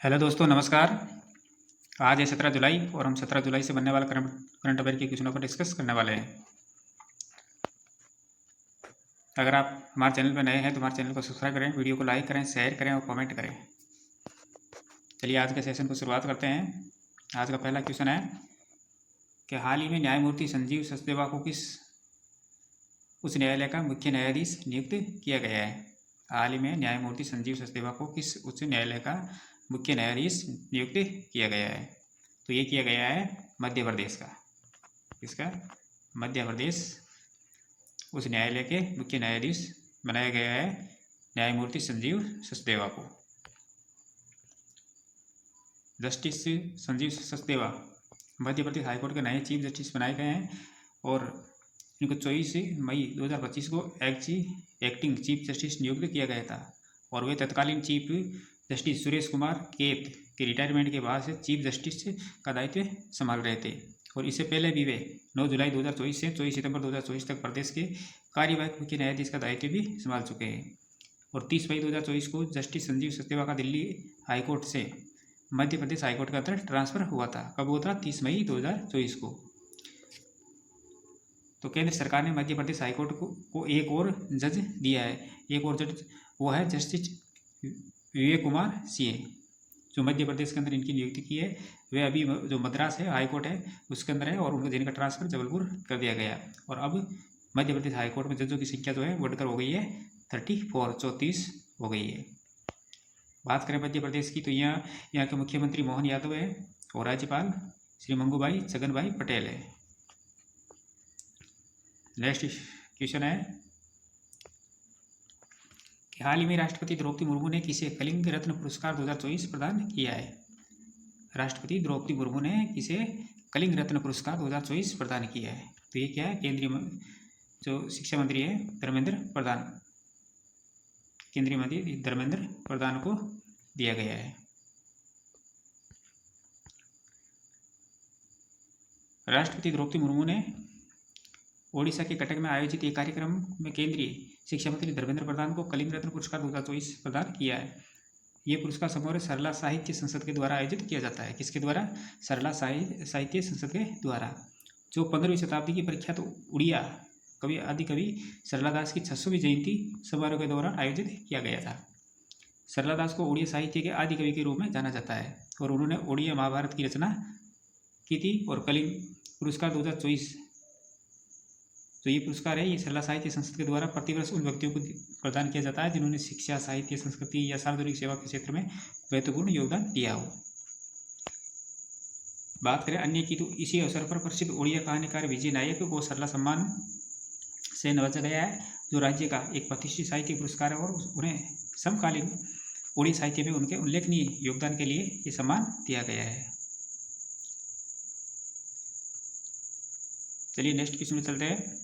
Hello दोस्तों, नमस्कार। आज है 17 जुलाई और हम 17 जुलाई से बनने वाला करंट अफेयर के क्वेश्चनों पर डिस्कस करने वाले हैं। अगर आप हमारे चैनल पर नए हैं तो हमारे चैनल को सब्सक्राइब करें, वीडियो को लाइक करें, शेयर करें और कमेंट करें। चलिए आज के सेशन को शुरुआत करते हैं। आज का पहला क्वेश्चन है कि हाल ही में न्यायमूर्ति संजीव सचदेवा को किस उच्च न्यायालय का मुख्य न्यायाधीश नियुक्त किया गया है। हाल ही में न्यायमूर्ति संजीव सचदेवा को किस उच्च न्यायालय का मुख्य न्यायाधीश नियुक्त किया गया है। तो ये किया गया है मध्य प्रदेश का। इसका मध्य प्रदेश उच्च न्यायालय के मुख्य न्यायाधीश बनाया गया है न्यायमूर्ति संजीव सचदेवा को। जस्टिस संजीव सचदेवा मध्य प्रदेश हाईकोर्ट के नए चीफ जस्टिस बनाए गए हैं और इनको 24 मई 2025 को एक्टिंग चीफ जस्टिस नियुक्त किया गया था और वे तत्कालीन चीफ जस्टिस सुरेश कुमार कैत के रिटायरमेंट के बाद से चीफ जस्टिस का दायित्व संभाल रहे थे और इससे पहले भी वे 9 जुलाई 2024 से 24 सितंबर 2024 तक प्रदेश के कार्यवाहक मुख्य न्यायाधीश का दायित्व भी संभाल चुके हैं। और 30 मई 2024 को जस्टिस संजीव सचदेवा का दिल्ली हाईकोर्ट से मध्य प्रदेश हाईकोर्ट का अंदर ट्रांसफर हुआ था। कब हुआ था? 30 मई 2024 को। तो केंद्र सरकार ने मध्य प्रदेश हाईकोर्ट को एक और जज दिया है। एक और जज वो है जस्टिस विवेक कुमार सिंह, जो मध्य प्रदेश के अंदर इनकी नियुक्ति की है। वे अभी जो मद्रास है हाईकोर्ट है उसके अंदर है और उनको जिनका ट्रांसफर जबलपुर कर दिया गया और अब मध्य प्रदेश हाईकोर्ट में जजों की संख्या जो है बढ़कर हो गई है 34 हो गई है। बात करें मध्य प्रदेश की तो यहाँ के मुख्यमंत्री मोहन यादव है और राज्यपाल श्री मंगूभाई छगनभाई पटेल है। नेक्स्ट क्वेश्चन है कि हाल ही में राष्ट्रपति द्रौपदी मुर्मू ने किसे कलिंग रत्न पुरस्कार 2024 प्रदान किया है। राष्ट्रपति द्रौपदी मुर्मू ने किसे कलिंग रत्न पुरस्कार 2024 प्रदान किया है। तो ये क्या है? केंद्रीय जो शिक्षा मंत्री है धर्मेंद्र प्रधान, केंद्रीय मंत्री धर्मेंद्र प्रधान को दिया गया है। राष्ट्रपति द्रौपदी मुर्मू ने ओडिशा के कटक में आयोजित एक कार्यक्रम में केंद्रीय शिक्षा मंत्री धर्मेंद्र प्रधान को कलिंग रत्न पुरस्कार 2024 प्रदान किया है। ये पुरस्कार समारोह सरला साहित्य संसद के द्वारा आयोजित किया जाता है। किसके द्वारा? सरला साहित्य संसद के द्वारा, जो 15वीं शताब्दी की प्रख्यात उड़िया कवि आदि कवि सरला दास की 600वीं जयंती समारोह के दौरान आयोजित किया गया था। सरला दास को उड़िया साहित्य के आदि कवि के रूप में जाना जाता है और उन्होंने उड़िया महाभारत की रचना की थी। और कलिंग पुरस्कार 2024 जो ये पुरस्कार है ये सरला साहित्य संसद के द्वारा प्रतिवर्ष उन व्यक्तियों को प्रदान किया जाता है जिन्होंने शिक्षा, साहित्य, संस्कृति या सार्वजनिक सेवा के क्षेत्र में महत्वपूर्ण योगदान दिया हो। बात करें अन्य की तो इसी अवसर पर प्रसिद्ध उड़िया कहानीकार विजय नायक को सरला सम्मान से नवाजा गया है, जो राज्य का एक प्रतिष्ठित साहित्य पुरस्कार है और उन्हें समकालीन उड़िया साहित्य में उनके उल्लेखनीय योगदान के लिए ये सम्मान दिया गया है। चलिए नेक्स्ट क्वेश्चन में चलते हैं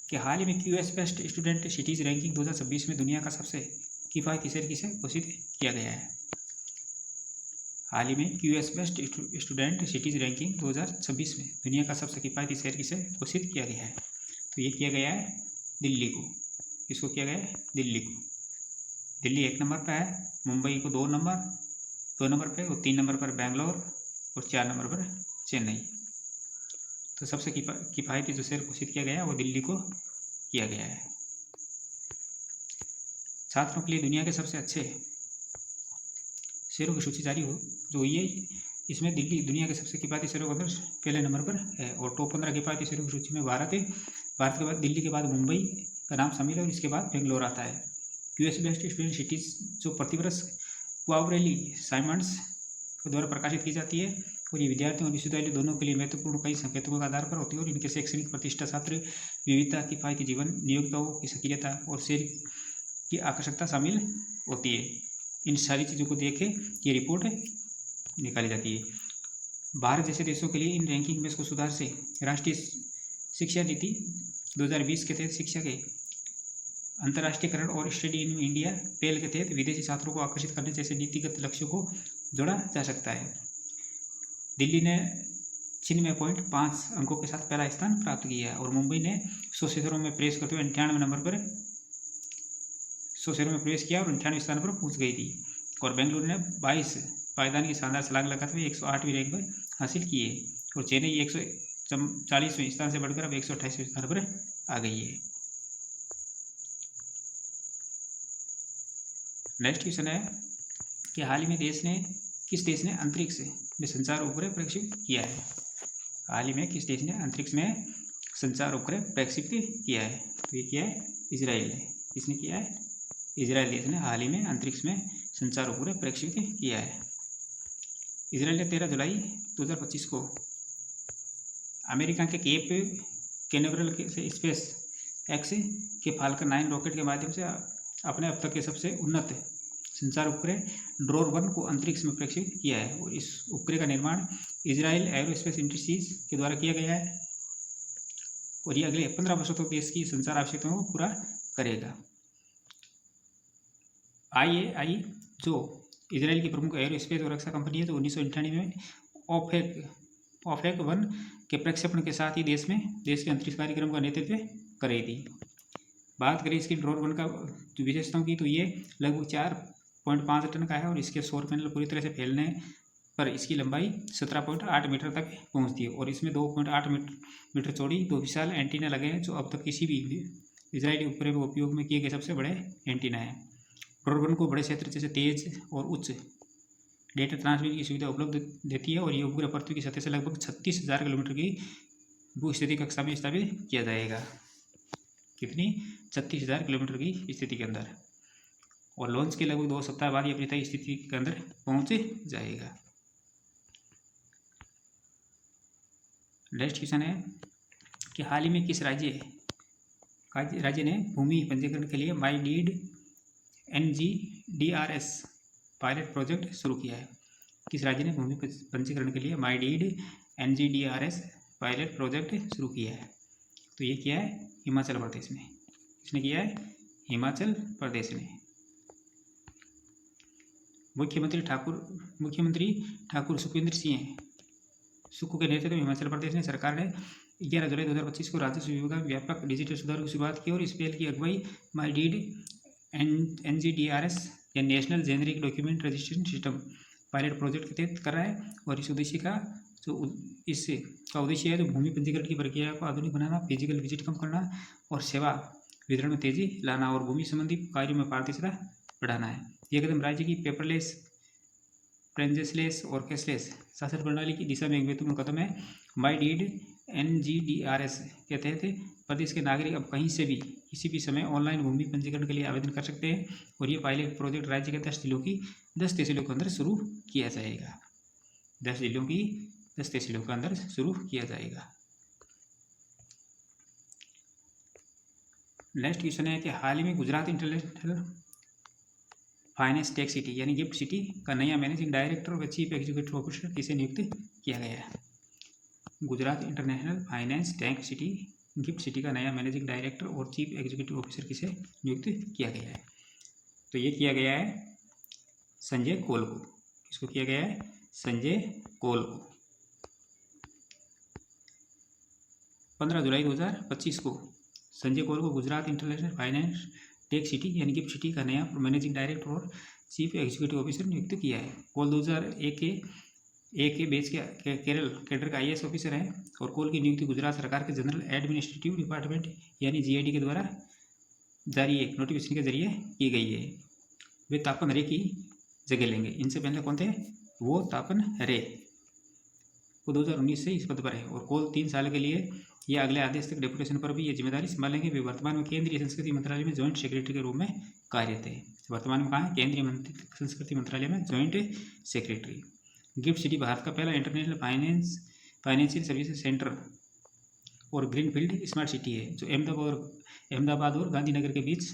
कि हाल ही में QS best student cities ranking 2026 में दुनिया का सबसे किफ़ायती शहर किसे घोषित किया गया है। हाल ही में QS best student cities ranking 2026 में दुनिया का सबसे किफ़ायती शहर किसे घोषित किया गया है। तो ये किया गया है दिल्ली को। किसको किया गया है? दिल्ली को। दिल्ली 1 नंबर पर है, मुंबई को 2 नंबर पर और 3 नंबर पर बेंगलोर और 4 नंबर पर चेन्नई। तो सबसे किफ़ायती जो शहर घोषित किया गया है वो दिल्ली को किया गया है। छात्रों के लिए दुनिया के सबसे अच्छे शहरों की सूची जारी जो हुई है, इसमें दिल्ली दुनिया के सबसे किफ़ायती शहरों के अंदर पहले नंबर पर है और टॉप 15 किफ़ायती शहरों की सूची में भारत है। भारत के बाद दिल्ली के बाद मुंबई का नाम शामिल है और इसके बाद बेंगलोर आता है। यूएस बेस्ट स्टूडेंट सिटीज जो प्रतिवर्ष क्वावरेली साइमंड्स के द्वारा प्रकाशित की जाती है और ये विद्यार्थियों और विश्वविद्यालय दोनों के लिए महत्वपूर्ण कई संकेतकों के आधार पर होती है और इनके शैक्षणिक प्रतिष्ठा, छात्र विविधता, किफ़ायती जीवन, नियोक्ताओं की सक्रियता और शहर की आकर्षकता शामिल होती है। इन सारी चीज़ों को देख के ये रिपोर्ट निकाली जाती है। भारत जैसे देशों के लिए इन रैंकिंग में इसको सुधार से राष्ट्रीय शिक्षा नीति 2020 के तहत शिक्षा के अंतर्राष्ट्रीयकरण और स्टडी इन इंडिया पहल के तहत विदेशी छात्रों को आकर्षित करने जैसे नीतिगत लक्ष्यों को जोड़ा जा सकता है। दिल्ली ने 96.5 अंकों के साथ पहला स्थान प्राप्त किया और मुंबई ने 100 शहरों में प्रवेश करते हुए 98 नंबर पर 100 शहरों में प्रवेश किया और 98 स्थान पर पहुंच गई थी। और बेंगलुरु ने 22 पायदान की शानदार छलांग लगाते हुए 108वीं रैंक पर हासिल की है और चेन्नई 140वें स्थान से बढ़कर अब 128वें स्थान पर आ गई है। नेक्स्ट क्वेश्चन है कि हाल ही में किस देश ने अंतरिक्ष में संचार उपग्रह प्रक्षेपित किया है। हाल ही में किस देश ने अंतरिक्ष में संचार उपग्रह प्रक्षेपित किया है? तो ये किया है इजराइल ने। किसने किया है? इजराइल देश ने हाल ही में अंतरिक्ष में संचार उपग्रह प्रक्षेपित किया है। इजराइल ने 13 जुलाई 2025 को अमेरिका के केप कैनावरल से स्पेस एक्स के फाल्कन 9 रॉकेट के माध्यम से अपने अब तक के सबसे उन्नत संचार उपग्रह ड्रोन 1 को अंतरिक्ष में प्रक्षेपित किया है और इस उपग्रह का निर्माण इजराइल एरोस्पेस इंडस्ट्रीज के द्वारा किया गया है और ये अगले 15 वर्षों तक देश की संचार आवश्यकताओं को पूरा करेगा। IAI जो इजराइल की प्रमुख एरोस्पेस और रक्षा कंपनी है, तो 1998 में ओफेक 1 के प्रक्षेपण के साथ ही देश के अंतरिक्ष कार्यक्रम का नेतृत्व कर रही थी। बात करें इसकी ड्रोन 1 का विशेषताओं की, तो ये लगभग 4.5 टन का है और इसके सौर पैनल पूरी तरह से फैलने पर इसकी लंबाई 17.8 मीटर तक पहुंचती है और इसमें 2.8 मीटर चौड़ी 2 विशाल एंटीना लगे हैं जो अब तक किसी भी इजरायली उपग्रह में उपयोग में किए गए सबसे बड़े एंटीना है। ड्रोन 1 को बड़े क्षेत्र जैसे तेज और उच्च डेटा ट्रांसमिट की सुविधा उपलब्ध देती है और ये उपग्रह पृथ्वी की सतह से लगभग 36,000 किलोमीटर की भूस्थिति कक्षा में स्थापित किया जाएगा। कितनी? 36,000 किलोमीटर की स्थिति के अंदर, और लॉन्च के लगभग 2 सप्ताह बाद ये अपनी तय स्थिति के अंदर पहुंच जाएगा। नेक्स्ट क्वेश्चन है कि हाल ही में किस राज्य ने भूमि पंजीकरण के लिए MyDeed NGDRS पायलट प्रोजेक्ट शुरू किया है? किस राज्य ने भूमि पंजीकरण के लिए MyDeed NGDRS पायलट प्रोजेक्ट शुरू किया है? तो ये किया है हिमाचल प्रदेश ने। किसने किया है? हिमाचल प्रदेश ने। मुख्यमंत्री ठाकुर सुखविंदर सिंह सुक्खू के नेतृत्व में हिमाचल प्रदेश ने सरकार ने 11 जुलाई 2025 को राजस्व विभाग व्यापक डिजिटल सुधार की शुरुआत की और इस पहल की अगुवाई MyDeed NGDRS या national generic document registration system pilot project के तहत कर रहा है। और इसका उद्देश्य है जो भूमि पंजीकरण की प्रक्रिया को आधुनिक बनाना, फिजिकल विजिट कम करना और सेवा वितरण में तेजी लाना और भूमि संबंधी कार्यों में पारदर्शिता बढ़ाना है। यह कदम राज्य की पेपरलेस, ट्रांजेसलेस और कैशलेस शासन प्रणाली की दिशा में एक महत्वपूर्ण कदम है। MyDeed NGDRS के तहत प्रदेश के नागरिक अब कहीं से भी किसी भी समय ऑनलाइन भूमि पंजीकरण के लिए आवेदन कर सकते हैं और ये पायलट प्रोजेक्ट राज्य के 10 तहसीलों के अंदर शुरू किया जाएगा। 10 तहसीलों के अंदर शुरू किया जाएगा। नेक्स्ट क्वेश्चन है कि हाल ही में Gujarat international finance tech city यानी गिफ्ट सिटी का नया मैनेजिंग डायरेक्टर व चीफ एग्जीक्यूटिव ऑफिसर किसे नियुक्त किया गया है? Gujarat international finance tech city gift city का नया मैनेजिंग डायरेक्टर और चीफ एग्जीक्यूटिव ऑफिसर किसे नियुक्त किया गया है? तो ये किया गया है संजय कौल को। किसको किया गया है? संजय कौल को। 15 जुलाई 2025 को संजय कौल को Gujarat international finance tech city यानी गिफ्ट सिटी का नया मैनेजिंग डायरेक्टर और चीफ एग्जीक्यूटिव ऑफिसर नियुक्त किया है। कौल 2001 के बैच के केरल कैडर का IAS ऑफिसर है और कौल की नियुक्ति गुजरात सरकार के जनरल एडमिनिस्ट्रेटिव डिपार्टमेंट यानी GAD के द्वारा जारी एक नोटिफिकेशन के जरिए की गई है। वे तापन रे की जगह लेंगे। इनसे पहले कौन थे? वो तापन रे। वो 2019 से इस पद पर है और कौल 3 साल के लिए या अगले आदेश तक डेपुटेशन पर भी ये जिम्मेदारी संभालेंगे। वे वर्तमान में केंद्रीय संस्कृति मंत्रालय में ज्वाइंट सेक्रेटरी के रूप में कार्यरत है। वर्तमान में कहाँ है? केंद्रीय संस्कृति मंत्रालय में joint secretary. Gift city Bharat का पहला इंटरनेशनल फाइनेंशियल सर्विसेज सेंटर और ग्रीनफील्ड स्मार्ट सिटी है जो अहमदाबाद और गांधीनगर के बीच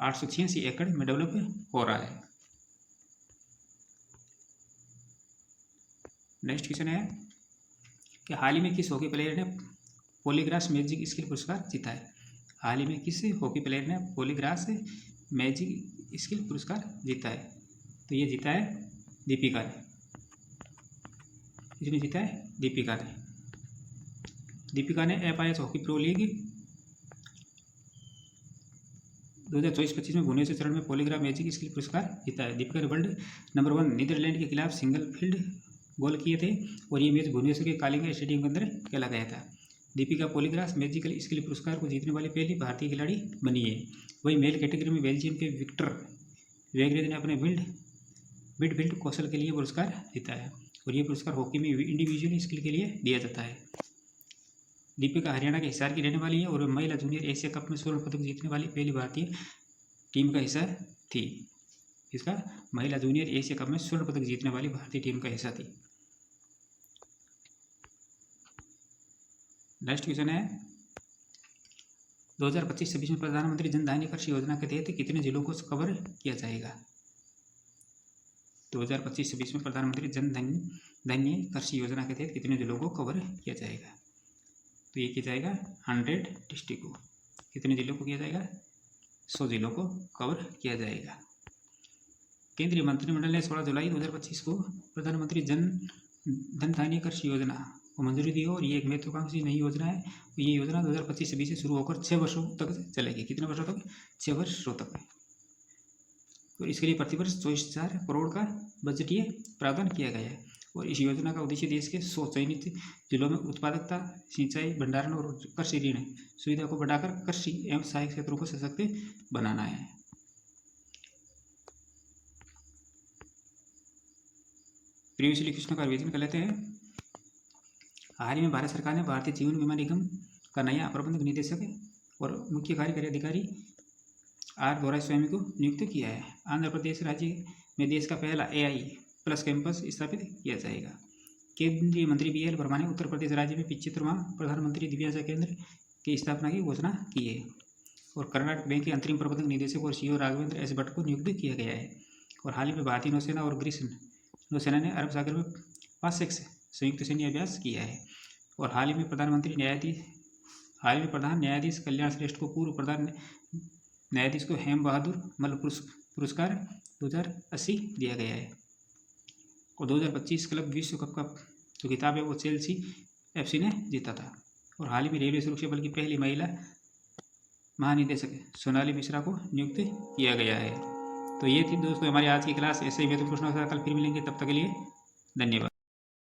886 एकड़ में डेवलप हो रहा है। नेक्स्ट क्वेश्चन है कि हाल ही में किस हॉकी प्लेयर ने पॉलीग्रास मैजिक स्किल पुरस्कार जीता है? हाल ही में किस हॉकी प्लेयर ने पॉलीग्रास मैजिक स्किल पुरस्कार जीता है? तो ये जीता है दीपिका ने। इसने जीता है दीपिका ने FIS हॉकी प्रो लीग 2024-25 में भुवनेश्वर चरण में पॉलीग्राफ मैजिक स्किल पुरस्कार जीता है। दीपिका ने वर्ल्ड नंबर 1 नीदरलैंड के खिलाफ सिंगल फील्ड गोल किए थे और ये मैच भुवनेश्वर के कालिंगा स्टेडियम के अंदर खेला गया था। दीपिका पॉलीग्राफ मैजिकल स्किल पुरस्कार को जीतने वाली पहली भारतीय खिलाड़ी बनी है। वहीं मेल कैटेगरी में बेल्जियम के विक्टर वेगरेज ने अपने मिडफील्ड कौशल के लिए पुरस्कार जीता है और ये पुरस्कार हॉकी में इंडिविजुअल स्किल के लिए दिया जाता है। दीपिका हरियाणा के हिसार की रहने वाली है और महिला जूनियर एशिया कप में स्वर्ण पदक जीतने वाली पहली भारतीय टीम का हिस्सा थी। इसका महिला जूनियर एशिया कप में स्वर्ण पदक जीतने वाली भारतीय टीम का हिस्सा थी। नेक्स्ट क्वेश्चन है 2025-26 में प्रधानमंत्री जन धान्य कृषि योजना के तहत कितने जिलों को कवर किया जाएगा। 2025-26 में प्रधानमंत्री जन धान्य कृषि योजना के तहत कितने जिलों को कवर किया जाएगा। तो ये किया जाएगा 100 डिस्ट्रिक्ट को। कितने जिलों को किया जाएगा 100 जिलों को कवर किया जाएगा। केंद्रीय मंत्रिमंडल ने 16 जुलाई 2025 को प्रधानमंत्री जन धान्य कृषि योजना को मंजूरी दी और ये एक महत्वाकांक्षी नई योजना है। ये योजना 2025-26 से शुरू होकर 6 वर्षों तक चलेगी। कितने वर्षों तक 6 वर्षों तक। और इसके लिए प्रतिवर्ष 24,000 करोड़ का बजटीय प्रावधान किया गया है और इस योजना का उद्देश्य देश के 100 चयनित जिलों में उत्पादकता, सिंचाई, भंडारण और कृषि ऋण सुविधा को बढ़ाकर कृषि एवं सहायक क्षेत्रों को सशक्त बनाना है। प्रीवियसली क्वेश्चन का रिवीजन कर लेते हैं। हाल ही में भारत सरकार ने भारतीय जीवन बीमा निगम का नया प्रबंधक निदेशक और मुख्य कार्यकारी अधिकारी आर दोराईस्वामी को नियुक्त किया है। आंध्र प्रदेश राज्य में देश का पहला AI प्लस कैंपस स्थापित किया जाएगा। केंद्रीय मंत्री BL वर्मा ने उत्तर प्रदेश राज्य में 75वां प्रधानमंत्री दिव्यांग केंद्र की स्थापना की घोषणा की है और कर्नाटक बैंक के अंतरिम प्रबंधक निदेशक और CEO राघवेंद्र S भट्ट को नियुक्त किया गया है। और हाल ही में भारतीय नौसेना और ग्रीस नौसेना ने अरब सागर में 5 संयुक्त सैन्य अभ्यास किया है। और हाल ही में प्रधान न्यायाधीश कल्याण श्रेष्ठ को पूर्व प्रधान न्यायाधीश को हेम बहादुर मल्ल पुरस्कार 2080 दिया गया है। और 2025 क्लब विश्व कप का जो खिताब है वो चेल्सी FC ने जीता था। और हाल ही में रेलवे सुरक्षा बल की पहली महिला महानिदेशक सोनाली मिश्रा को नियुक्त किया गया है। तो ये थी दोस्तों हमारी आज की क्लास। ऐसे ही महत्वपूर्ण प्रश्नों के साथ कल फिर मिलेंगे। तब तक के लिए धन्यवाद।